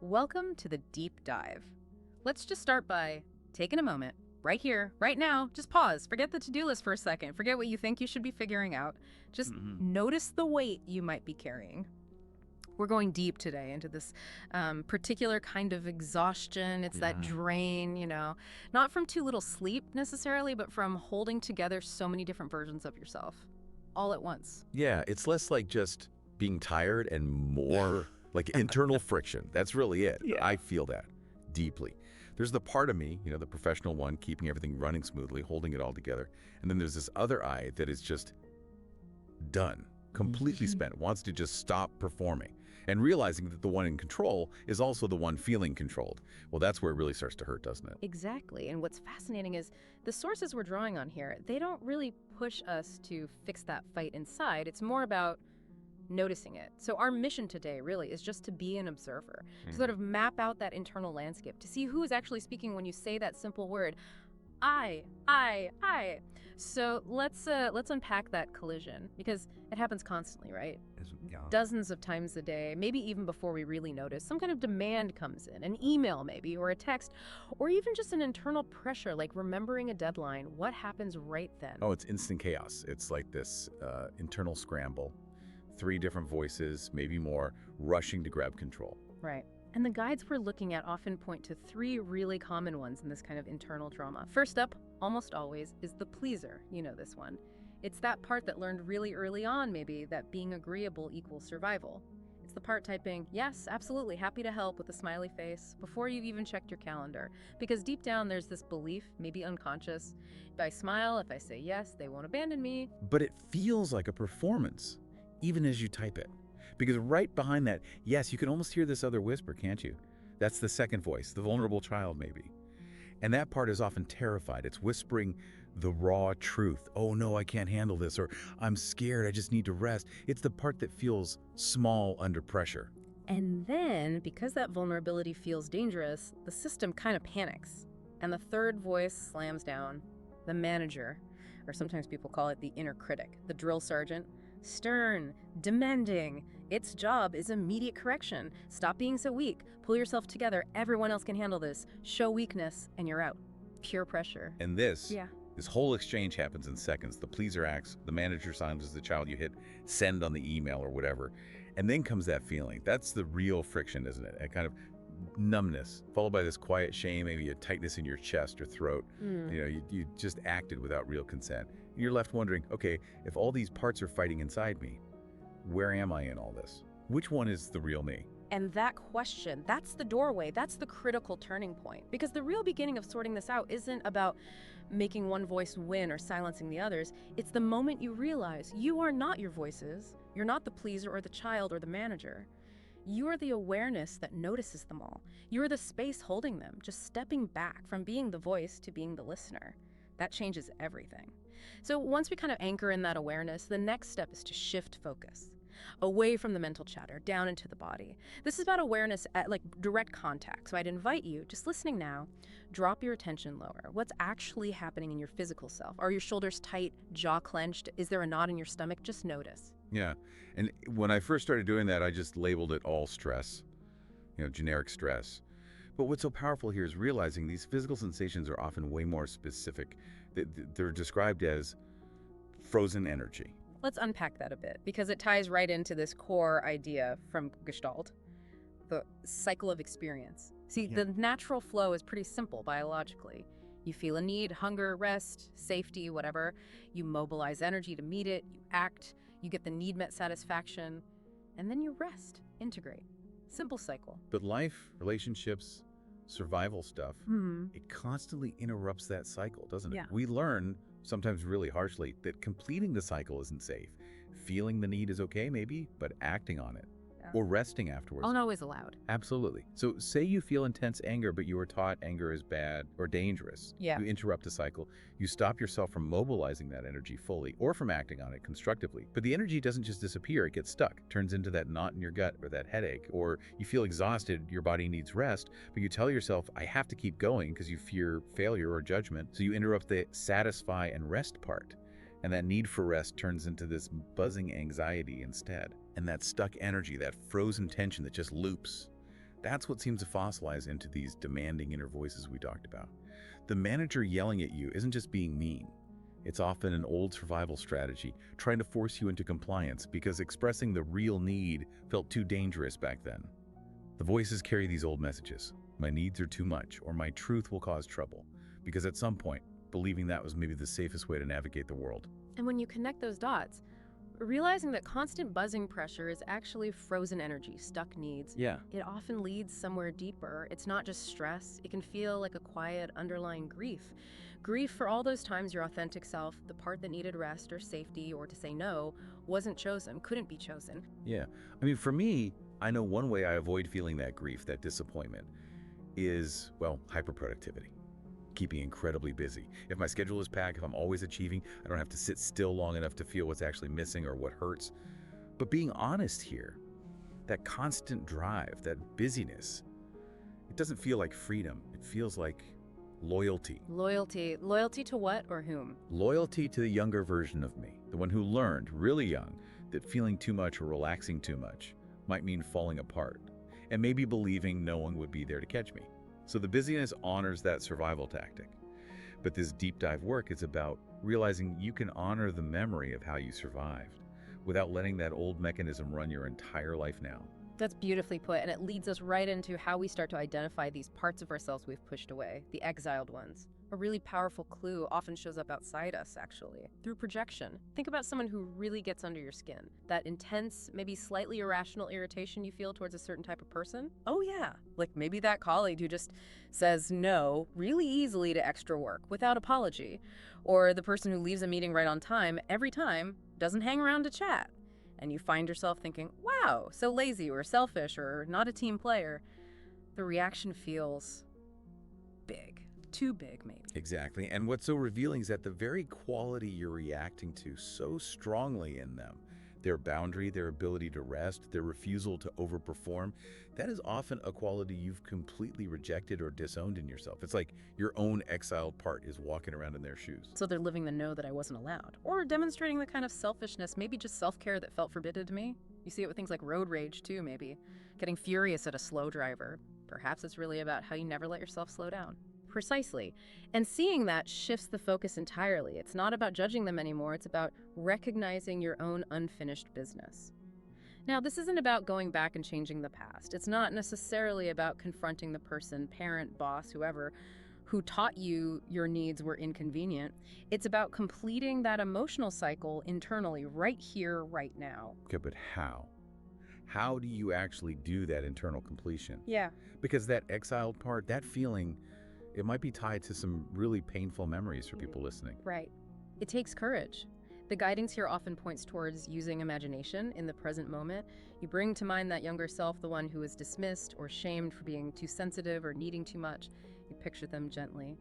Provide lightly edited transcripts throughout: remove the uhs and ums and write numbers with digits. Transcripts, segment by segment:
Welcome to the deep dive. Let's just start by taking a moment, right here, right now, just pause. Forget the to-do list for a second. Forget what you think you should be figuring out. Just notice the weight you might be carrying. We're going deep today into this particular kind of exhaustion. It's that drain, not from too little sleep necessarily, but from holding together so many different versions of yourself all at once. Yeah, it's less like just being tired and more like internal friction. That's really it. Yeah. I feel that deeply. There's the part of me, the professional one, keeping everything running smoothly, holding it all together. And then there's this other I that is just done, completely spent, wants to just stop performing. And realizing that the one in control is also the one feeling controlled. Well, that's where it really starts to hurt, doesn't it? Exactly. And what's fascinating is the sources we're drawing on here, they don't really push us to fix that fight inside. It's more about noticing it. So our mission today really is just to be an observer, to sort of map out that internal landscape, to see who is actually speaking when you say that simple word, I. So let's unpack that collision, because it happens constantly, right? Dozens of times a day, maybe even before we really notice. Some kind of demand comes in, an email maybe, or a text, or even just an internal pressure, like remembering a deadline. What happens right then? Oh, it's instant chaos. It's like this internal scramble. 3 different voices, maybe more, rushing to grab control. Right. And the guides we're looking at often point to 3 really common ones in this kind of internal drama. First up, almost always, is the pleaser. You know this one. It's that part that learned really early on, maybe, that being agreeable equals survival. It's the part typing, yes, absolutely, happy to help with a smiley face, before you've even checked your calendar. Because deep down, there's this belief, maybe unconscious, if I smile, if I say yes, they won't abandon me. But it feels like a performance, even as you type it. Because right behind that, yes, you can almost hear this other whisper, can't you? That's the second voice, the vulnerable child maybe. And that part is often terrified. It's whispering the raw truth. Oh no, I can't handle this, or I'm scared, I just need to rest. It's the part that feels small under pressure. And then, because that vulnerability feels dangerous, the system kind of panics. And the third voice slams down, the manager, or sometimes people call it the inner critic, the drill sergeant. Stern, demanding. Its job is immediate correction. Stop being so weak. Pull yourself together. Everyone else can handle this. Show weakness, and you're out. Pure pressure. And this whole exchange happens in seconds. The pleaser acts, the manager silences the child, you hit send on the email or whatever. And then comes that feeling. That's the real friction, isn't it? A kind of numbness, followed by this quiet shame, maybe a tightness in your chest or throat. You just acted without real consent. And you're left wondering, okay, if all these parts are fighting inside me, where am I in all this? Which one is the real me? And that question, that's the doorway, that's the critical turning point. Because the real beginning of sorting this out isn't about making one voice win or silencing the others. It's the moment you realize you are not your voices. You're not the pleaser or the child or the manager. You are the awareness that notices them all. You are the space holding them, just stepping back from being the voice to being the listener. That changes everything. So once we kind of anchor in that awareness, the next step is to shift focus away from the mental chatter, down into the body. This is about awareness at direct contact. So I'd invite you, just listening now, drop your attention lower. What's actually happening in your physical self? Are your shoulders tight, jaw clenched? Is there a knot in your stomach? Just notice. Yeah, and when I first started doing that, I just labeled it all stress, generic stress. But what's so powerful here is realizing these physical sensations are often way more specific. They're described as frozen energy. Let's unpack that a bit, because it ties right into this core idea from Gestalt, the cycle of experience. See, the natural flow is pretty simple biologically. You feel a need, hunger, rest, safety, whatever. You mobilize energy to meet it, you act, you get the need met satisfaction, and then you rest, integrate. Simple cycle. But life, relationships, survival stuff, it constantly interrupts that cycle, doesn't it? Yeah. We learn, sometimes really harshly, that completing the cycle isn't safe. Feeling the need is okay, maybe, but acting on it or resting afterwards. Always allowed. Absolutely. So say you feel intense anger, but you were taught anger is bad or dangerous. Yeah. You interrupt the cycle. You stop yourself from mobilizing that energy fully or from acting on it constructively. But the energy doesn't just disappear. It gets stuck, turns into that knot in your gut or that headache, or you feel exhausted, your body needs rest, but you tell yourself, I have to keep going because you fear failure or judgment. So you interrupt the satisfy and rest part. And that need for rest turns into this buzzing anxiety instead. And that stuck energy, that frozen tension that just loops, That's what seems to fossilize into these demanding inner voices we talked about. The manager yelling at you isn't just being mean. It's often an old survival strategy, trying to force you into compliance because expressing the real need felt too dangerous back then. The voices carry these old messages. My needs are too much, or my truth will cause trouble. Because at some point, believing that was maybe the safest way to navigate the world. And when you connect those dots, realizing that constant buzzing pressure is actually frozen energy, stuck needs. Yeah. It often leads somewhere deeper. It's not just stress. It can feel like a quiet, underlying grief. Grief for all those times your authentic self, the part that needed rest or safety or to say no, wasn't chosen, couldn't be chosen. Yeah. I mean, for me, I know one way I avoid feeling that grief, that disappointment, is, well, hyperproductivity. Keeping incredibly busy. If my schedule is packed, if I'm always achieving, I don't have to sit still long enough to feel what's actually missing or what hurts. But being honest here, that constant drive, that busyness, it doesn't feel like freedom. It feels like loyalty. Loyalty. Loyalty to what or whom? Loyalty to the younger version of me, the one who learned, really young, that feeling too much or relaxing too much might mean falling apart, and maybe believing no one would be there to catch me. So the busyness honors that survival tactic. But this deep dive work is about realizing you can honor the memory of how you survived without letting that old mechanism run your entire life now. That's beautifully put, and it leads us right into how we start to identify these parts of ourselves we've pushed away, the exiled ones. A really powerful clue often shows up outside us, actually, through projection. Think about someone who really gets under your skin. That intense, maybe slightly irrational irritation you feel towards a certain type of person? Oh yeah, like maybe that colleague who just says no really easily to extra work without apology. Or the person who leaves a meeting right on time every time, doesn't hang around to chat. And you find yourself thinking, wow, so lazy or selfish or not a team player. The reaction feels big. Too big, maybe. Exactly. And what's so revealing is that the very quality you're reacting to so strongly in them, their boundary, their ability to rest, their refusal to overperform, that is often a quality you've completely rejected or disowned in yourself. It's like your own exiled part is walking around in their shoes. So they're living the no that I wasn't allowed. Or demonstrating the kind of selfishness, maybe just self-care that felt forbidden to me. You see it with things like road rage, too, maybe. Getting furious at a slow driver. Perhaps it's really about how you never let yourself slow down. Precisely. And seeing that shifts the focus entirely. It's not about judging them anymore. It's about recognizing your own unfinished business. Now, this isn't about going back and changing the past. It's not necessarily about confronting the person, parent, boss, whoever, who taught you your needs were inconvenient. It's about completing that emotional cycle internally, right here, right now. Okay, but how? How do you actually do that internal completion? Yeah. Because that exiled part, that feeling, it might be tied to some really painful memories for people listening. Right. It takes courage. The guidance here often points towards using imagination in the present moment. You bring to mind that younger self, the one who is dismissed or shamed for being too sensitive or needing too much. You picture them gently.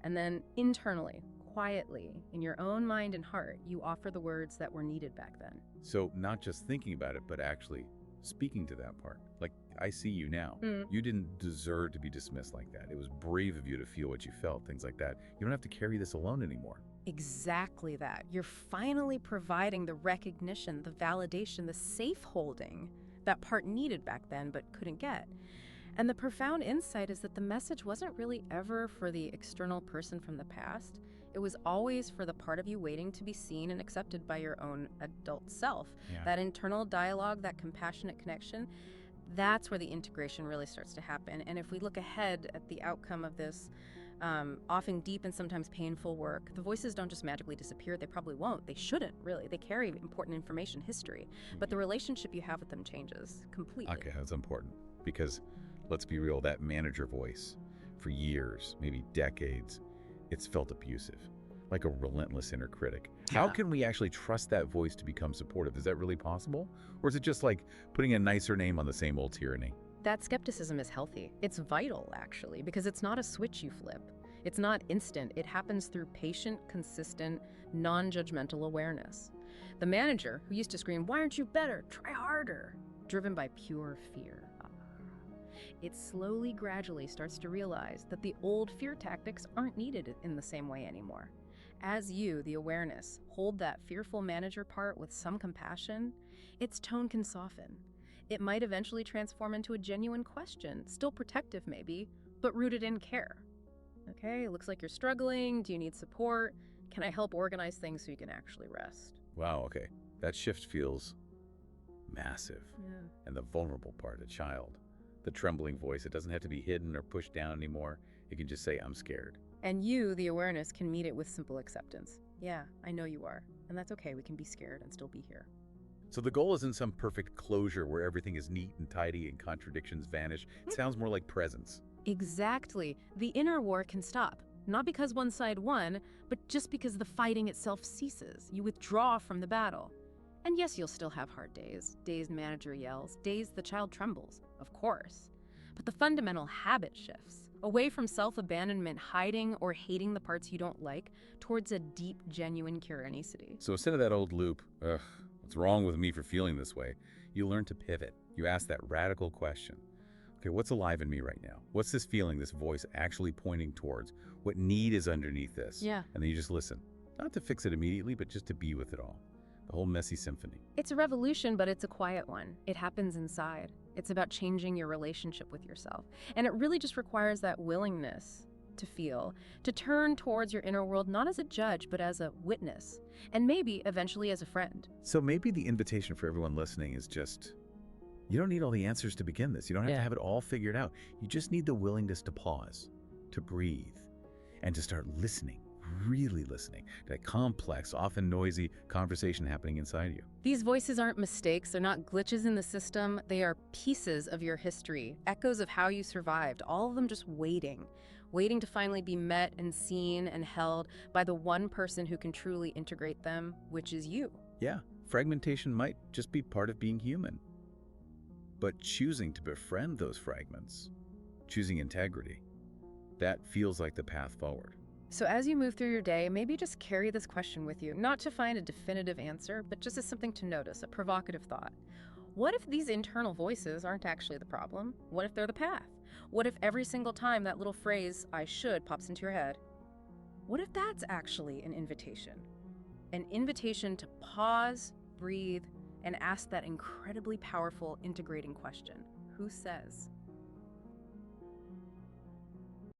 And then internally, quietly, in your own mind and heart, you offer the words that were needed back then. So not just thinking about it, but actually speaking to that part. Like, I see you now. You didn't deserve to be dismissed like that. It was brave of you to feel what you felt, things like that. You don't have to carry this alone anymore. Exactly that. You're finally providing the recognition, the validation, the safe holding that part needed back then but couldn't get. And the profound insight is that the message wasn't really ever for the external person from the past. It was always for the part of you waiting to be seen and accepted by your own adult self. Yeah. That internal dialogue, that compassionate connection, that's where the integration really starts to happen. And if we look ahead at the outcome of this, often deep and sometimes painful work, the voices don't just magically disappear. They probably won't. They shouldn't, really. They carry important information, history. But the relationship you have with them changes completely. Okay, that's important. Because, let's be real, that manager voice, for years, maybe decades, it's felt abusive, like a relentless inner critic. How can we actually trust that voice to become supportive? Is that really possible? Or is it just like putting a nicer name on the same old tyranny? That skepticism is healthy. It's vital, actually, because it's not a switch you flip. It's not instant. It happens through patient, consistent, non-judgmental awareness. The manager, who used to scream, "Why aren't you better? Try harder," driven by pure fear. It slowly, gradually starts to realize that the old fear tactics aren't needed in the same way anymore. As you, the awareness, hold that fearful manager part with some compassion, its tone can soften. It might eventually transform into a genuine question, still protective maybe, but rooted in care. Okay, it looks like you're struggling. Do you need support? Can I help organize things so you can actually rest? Wow, okay. That shift feels massive. Yeah. And the vulnerable part, a child. The trembling voice, it doesn't have to be hidden or pushed down anymore. It can just say, I'm scared. And you, the awareness, can meet it with simple acceptance. Yeah, I know you are. And that's okay. We can be scared and still be here. So the goal isn't some perfect closure where everything is neat and tidy and contradictions vanish. It sounds more like presence. Exactly. The inner war can stop. Not because one side won, but just because the fighting itself ceases. You withdraw from the battle. And yes, you'll still have hard days. Days manager yells. Days the child trembles. Of course. But the fundamental habit shifts. Away from self-abandonment, hiding or hating the parts you don't like, towards a deep, genuine curiosity. So instead of that old loop, ugh, what's wrong with me for feeling this way? You learn to pivot. You ask that radical question. Okay, what's alive in me right now? What's this feeling, this voice actually pointing towards? What need is underneath this? Yeah. And then you just listen. Not to fix it immediately, but just to be with it all. The whole messy symphony. It's a revolution, but it's a quiet one. It happens inside. It's about changing your relationship with yourself. And it really just requires that willingness to feel, to turn towards your inner world not as a judge, but as a witness, and maybe eventually as a friend. So maybe the invitation for everyone listening is just, you don't need all the answers to begin this. You don't have to have it all figured out. You just need the willingness to pause, to breathe, and to start listening, really listening to that complex, often noisy conversation happening inside you. These voices aren't mistakes. They're not glitches in the system. They are pieces of your history, echoes of how you survived, all of them just waiting to finally be met and seen and held by the one person who can truly integrate them, which is you. Yeah, fragmentation might just be part of being human. But choosing to befriend those fragments, choosing integrity, that feels like the path forward. So as you move through your day, maybe just carry this question with you, not to find a definitive answer, but just as something to notice, a provocative thought. What if these internal voices aren't actually the problem? What if they're the path? What if every single time that little phrase, I should, pops into your head? What if that's actually an invitation? An invitation to pause, breathe, and ask that incredibly powerful integrating question. Who says?